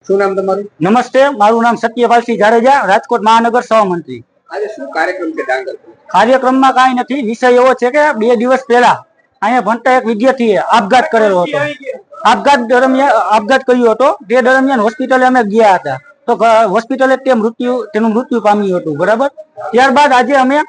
શું નામ તમારું? નમસ્તે, મારું નામ સત્યપાલસિંહ જાડેજા, રાજકોટ મહાનગર સહમંત્રી. આજે શું કાર્યક્રમ છે ડાંગર? કાર્યક્રમમાં કાંઈ નથી. વિષય એવો છે કે 2 દિવસ પહેલા અહીંયા ભણતા એક વિદ્યાર્થીએ આપઘાત કરેલો હતો. આપઘાત કર્યો હતો. તે દરમિયાન હોસ્પિટલે અમે ગયા હતા, તો હોસ્પિટલે તેનું મૃત્યુ પામ્યું હતું. બરાબર. ત્યારબાદ આજે અમે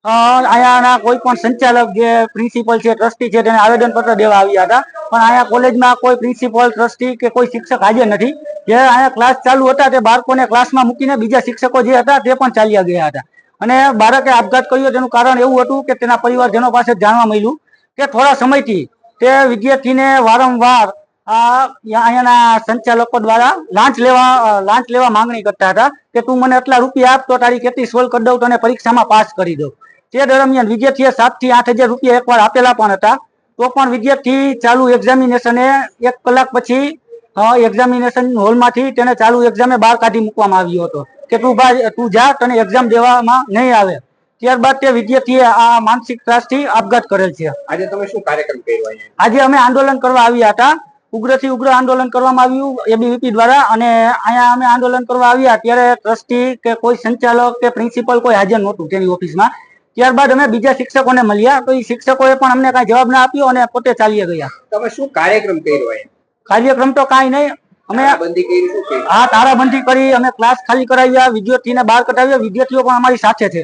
અહીંયાના કોઈ પણ સંચાલક જે પ્રિન્સિપલ છે, ટ્રસ્ટી છે, તેને આવેદનપત્ર દેવા આવ્યા હતા. પણ અહીંયા કોલેજમાં કોઈ પ્રિન્સિપલ, ટ્રસ્ટી કે કોઈ શિક્ષક હાજર નથી. જે અહીંયા ક્લાસ ચાલુ હતા તે બાળકોને ક્લાસમાં મૂકીને બીજા શિક્ષકો જે હતા તે પણ ચાલ્યા ગયા હતા. અને બાળકે આપઘાત કર્યો તેનું કારણ એવું હતું કે તેના પરિવારજનો પાસે જાણવા મળ્યું કે થોડા સમયથી તે વિદ્યાર્થીને વારંવાર અહીંયાના સંચાલકો દ્વારા લાંચ લેવા માંગણી કરતા હતા કે તું મને આટલા રૂપિયા આપ તો તારી કેટલી સોલ્વ કરી દઉં, તને પરીક્ષામાં પાસ કરી દઉં. તે દરમિયાન વિદ્યાર્થીએ 7 થી 8 હજાર રૂપિયા એકવાર આપેલા પણ હતા. તો પણ વિદ્યાર્થી ચાલુ એક્ઝામિનેશને 1 કલાક પછી એક્ઝામિનેશન હોલમાંથી તેને ચાલુ એક્ઝામે બહાર કાઢી મૂકવામાં આવ્યો હતો કે તું જા, તને એક્ઝામ દેવામાં નહીં આવે. ત્યારબાદ તે વિદ્યાર્થીએ આ માનસિક ત્રાસથી આપઘાત કરેલ છે. આજે તમે શું કાર્યક્રમ કર્યો? આજે અમે આંદોલન કરવા આવ્યા હતા. ઉગ્રથી ઉગ્ર આંદોલન કરવામાં આવ્યું એબીવીપી દ્વારા. અને અહીંયા અમે આંદોલન કરવા આવ્યા ત્યારે ટ્રસ્ટી કે કોઈ સંચાલક કે પ્રિન્સિપલ કોઈ હાજર નહોતું તેની ઓફિસમાં. ત્યારબાદ અમે બીજા શિક્ષકોને મળ્યા તો એ શિક્ષકોએ પણ અમને કાંઈ જવાબ ના આપ્યો અને પોતે ચાલ્યા ગયા. તમે શું કાર્યક્રમ કર્યો? કાર્યક્રમ તો કાંઈ નહીં. અમે તારાબંધી કરી, અમે ક્લાસ ખાલી કરાવ્યા, વિદ્યાર્થીને બહાર કઢાવ્યા. વિદ્યાર્થીઓ પણ અમારી સાથે છે.